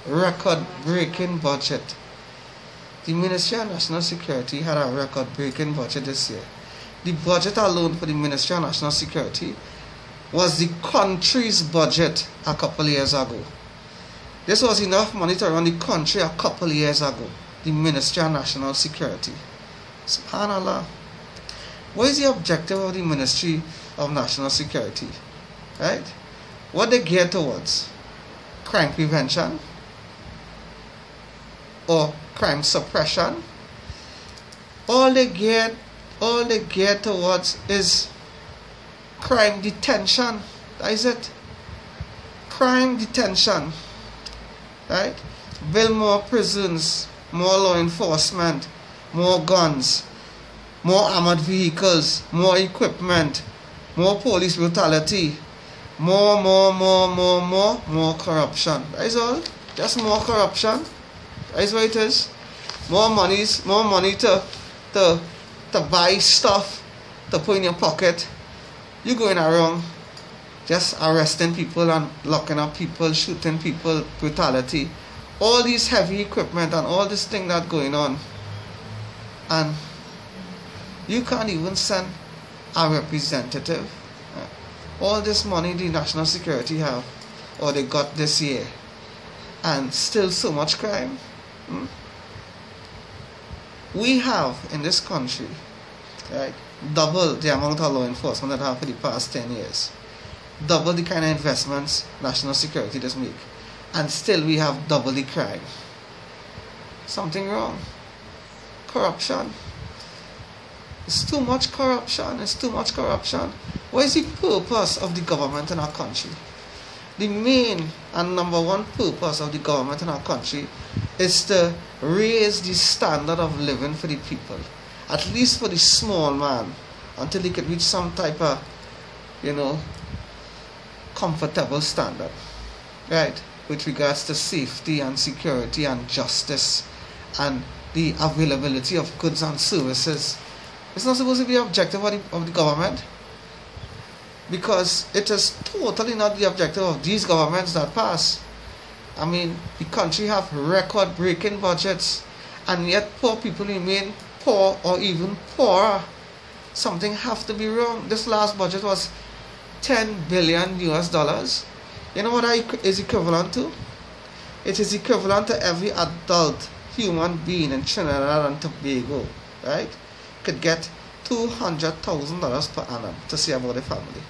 record-breaking budget. The Ministry of National Security had a record-breaking budget this year. The budget alone for the Ministry of National Security was the country's budget a couple years ago. This was enough money to run the country a couple years ago. The Ministry of National Security. SubhanAllah. What is the objective of the Ministry of National Security? Right? What they gear towards? Crime prevention? Or crime suppression? All they gear towards is crime detention. That is it. Crime detention. Right? Build more prisons, more law enforcement, more guns, more armored vehicles, more equipment, more police brutality, more corruption. That is all. Just more corruption. That is what it is. More money to buy stuff to put in your pocket. You going around just arresting people and locking up people, shooting people, brutality. All these heavy equipment and all this thing that's going on. And you can't even send a representative. All this money the national security have, or they got this year, and still so much crime. We have in this country, right, double the amount of law enforcement that have for the past 10 years. Double the kind of investments national security does make. And still we have double the crime. Something wrong. Corruption. It's too much corruption. It's too much corruption. What is the purpose of the government in our country? The main and number one purpose of the government in our country is to raise the standard of living for the people. At least for the small man. Until he can reach some type of, comfortable standard. Right? With regards to safety and security and justice and the availability of goods and services. It's not supposed to be the objective of the government, because it is totally not the objective of these governments that pass. I mean, the country have record-breaking budgets, and yet poor people remain poor or even poorer. Something have to be wrong. This last budget was $10 billion US. You know what that is equivalent to? It is equivalent to every adult human being in Trinidad and Tobago, right, could get $200,000 per annum to see about the family.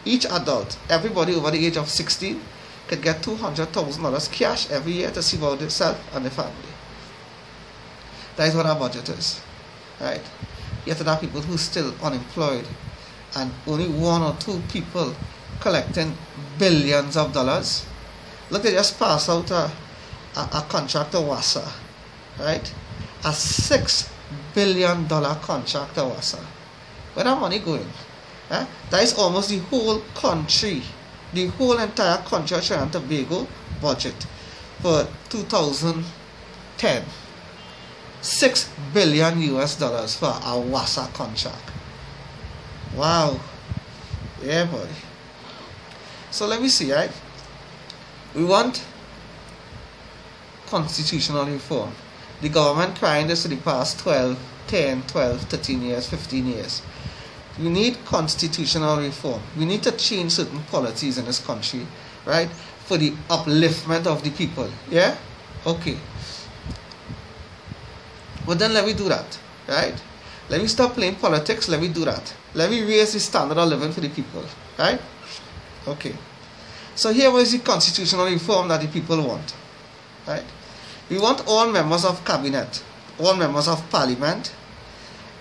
Each adult, everybody over the age of 16, could get $200,000 cash every year to see about themselves and the family. That is what our budget is, right? Yet there are people who are still unemployed, and only one or two people collecting billions of dollars. Look, they just passed out a contract to WASA, right? A $6 billion contract to WASA. Where that money going? That is almost the whole country, the whole entire country of Trinidad and Tobago budget for 2010. $6 billion US for a WASA contract. Wow. Yeah, boy. So let me see, right? We want constitutional reform. The government crying this for the past 10, 12, 13 years, 15 years. We need constitutional reform. We need to change certain policies in this country, right? For the upliftment of the people. Yeah? Okay. But then let me do that, right? Let me stop playing politics, let me do that. Let me raise the standard of living for the people, right? Okay. So here was the constitutional reform that the people want, right? We want all members of cabinet, all members of parliament,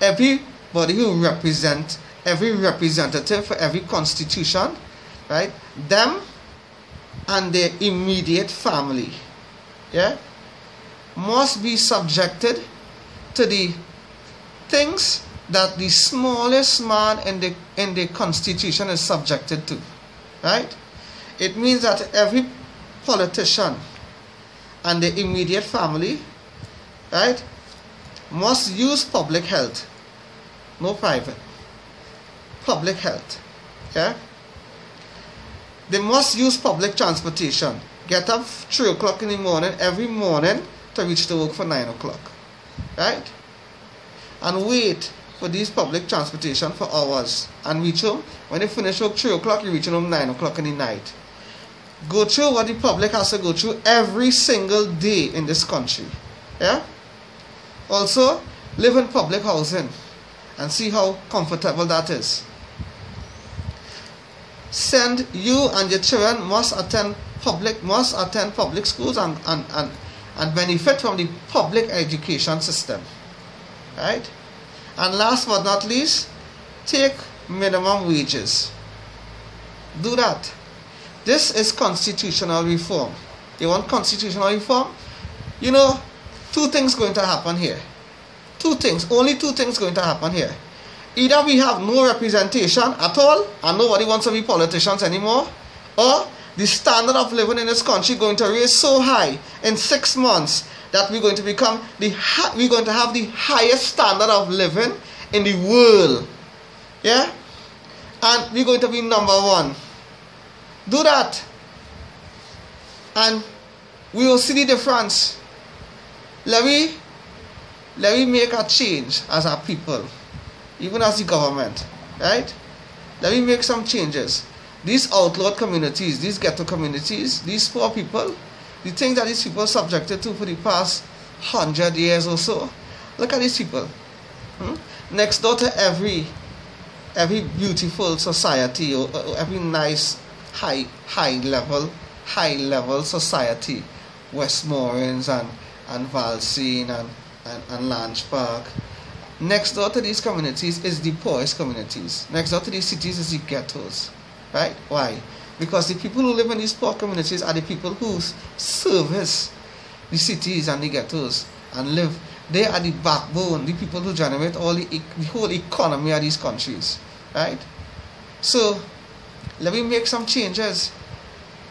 everybody who represent, every representative for every constitution, right? Them and their immediate family, yeah, must be subjected to the things that the smallest man in the constitution is subjected to, right? It means that every politician and the immediate family, right, must use public health, no private, public health, yeah? They must use public transportation, get up 3 o'clock in the morning every morning to reach to work for 9 o'clock, right? And wait for these public transportation for hours and reach home. When they finish work 3 o'clock, you reach home 9 o'clock in the night. Go through what the public has to go through every single day in this country. Yeah? Also, live in public housing and see how comfortable that is. Send you and your children must attend public schools and benefit from the public education system. Right? And last but not least, take minimum wages. Do that. This is constitutional reform. You want constitutional reform? You know, two things going to happen here. Two things, only two things going to happen here. Either we have no representation at all and nobody wants to be politicians anymore, or the standard of living in this country going to raise so high in 6 months that we're going to become we're going to have the highest standard of living in the world. Yeah? And we're going to be number one. Do that. And we will see the difference. Let me make a change as a people, even as the government, right? Let me make some changes. These outlawed communities, these ghetto communities, these poor people, the things that these people are subjected to for the past 100 years or so. Look at these people. Next door to every beautiful society or every nice high level society, Westmoreland and Valsine and Lange Park. Next door to these communities is the poorest communities. Next door to these cities is the ghettos. Right? Why? Because the people who live in these poor communities are the people who service the cities and the ghettos and live. They are the backbone, the people who generate the whole economy of these countries. Right? So, let me make some changes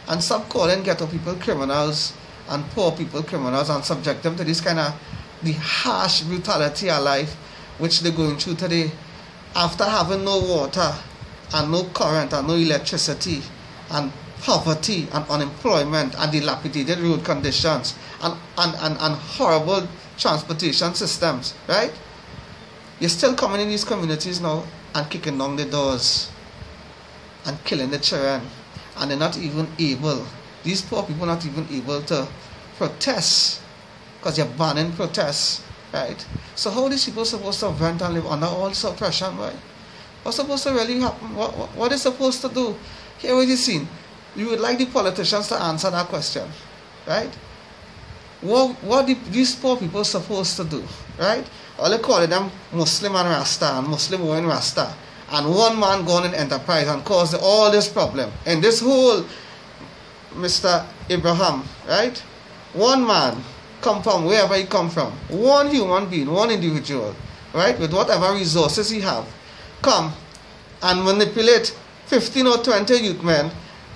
and stop calling ghetto people criminals and poor people criminals and subject them to this kind of the harsh brutality of life which they're going through today after having no water and no current and no electricity and poverty and unemployment and dilapidated road conditions and horrible transportation systems, right? You're still coming in these communities now and kicking down the doors and killing the children, and they're not even able, these poor people are not even able to protest because you're banning protests, right? So how are these people supposed to vent and live under all this oppression, right? What's supposed to really happen? What is supposed to do? Here what you seen. You would like the politicians to answer that question, right? What these poor people supposed to do, right? All they calling them Muslim and Rasta and Muslim and Rasta, and one man gone in enterprise and caused all this problem and this whole Mr. Abraham, right? One man come from wherever he come from, one human being, one individual, right, with whatever resources he have, come and manipulate 15 or 20 youth men,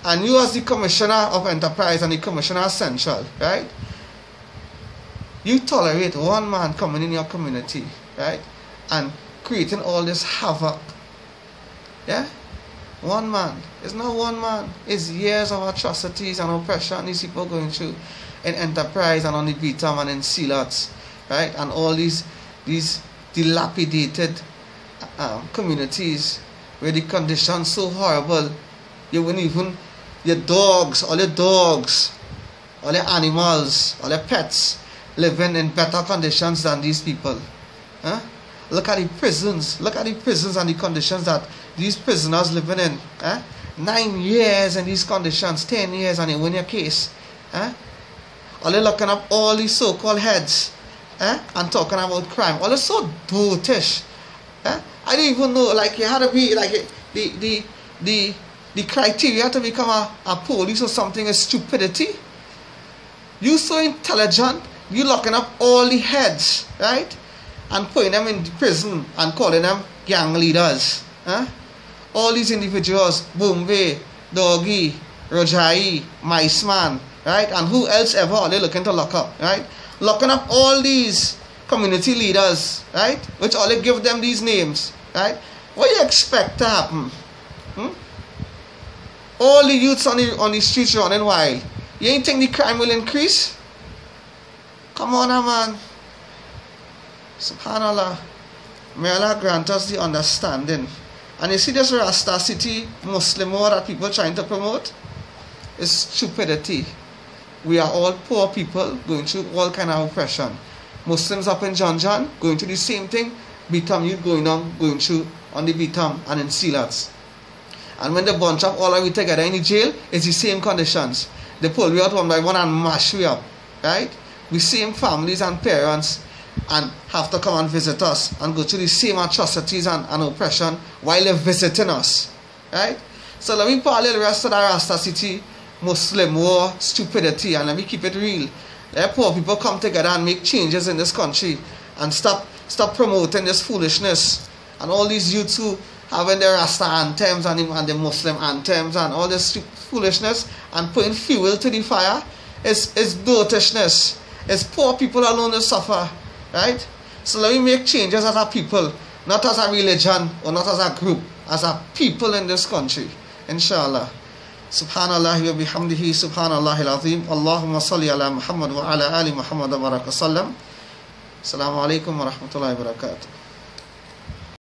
and you as the commissioner of enterprise and the commissioner central, right, you tolerate one man coming in your community, right, and creating all this havoc. Yeah? One man. It's not one man. It's years of atrocities and oppression these people going through in enterprise and on the Beatam and in Sealots, right, and all these dilapidated communities where the conditions so horrible, you wouldn't even, all your dogs, all your animals, all your pets living in better conditions than these people. Huh? Look at the prisons and the conditions that these prisoners living in. 9 years in these conditions, 10 years, and they win your case. All they looking up all these so-called heads and talking about crime. All it's so brutish. I didn't even know, like, you had to be, like, the criteria to become a police or something is stupidity. You so intelligent, you locking up all the heads, right? And putting them in prison and calling them gang leaders. All these individuals, Bombay, Doggy, Rojai, Miceman, right? And who else ever are they looking to lock up, right? Locking up all these community leaders, right? Which all they give them these names, right? What do you expect to happen? All the youths on the streets running wild. You ain't think the crime will increase? Come on, man. Subhanallah. May Allah grant us the understanding. And you see this Rasta city Muslim war that people trying to promote? It's stupidity. We are all poor people going through all kind of oppression. Muslims up in John going through the same thing. Bitam youth going through on the Bitam and in Silats. And when they bunch up all of we together in the jail, it's the same conditions. They pull we out one by one and mash we up. Right? We same families and parents and have to come and visit us and go through the same atrocities and oppression while they're visiting us. Right? So let me parallel the rest of the Rasta city Muslim war, stupidity, and let me keep it real. Let poor people come together and make changes in this country and stop promoting this foolishness. And all these youths who having their Rasta anthems and the Muslim anthems and all this foolishness and putting fuel to the fire is dotishness. It's poor people alone that suffer. Right? So let me make changes as a people, not as a religion or not as a group, as a people in this country. Inshallah. Subhanallah wa bihamdihi subhanallahil azim. Allahumma salli ala Muhammad wa ala ali Muhammad wa baraka sallam. Assalamu alaikum wa rahmatullahi wa barakatuh.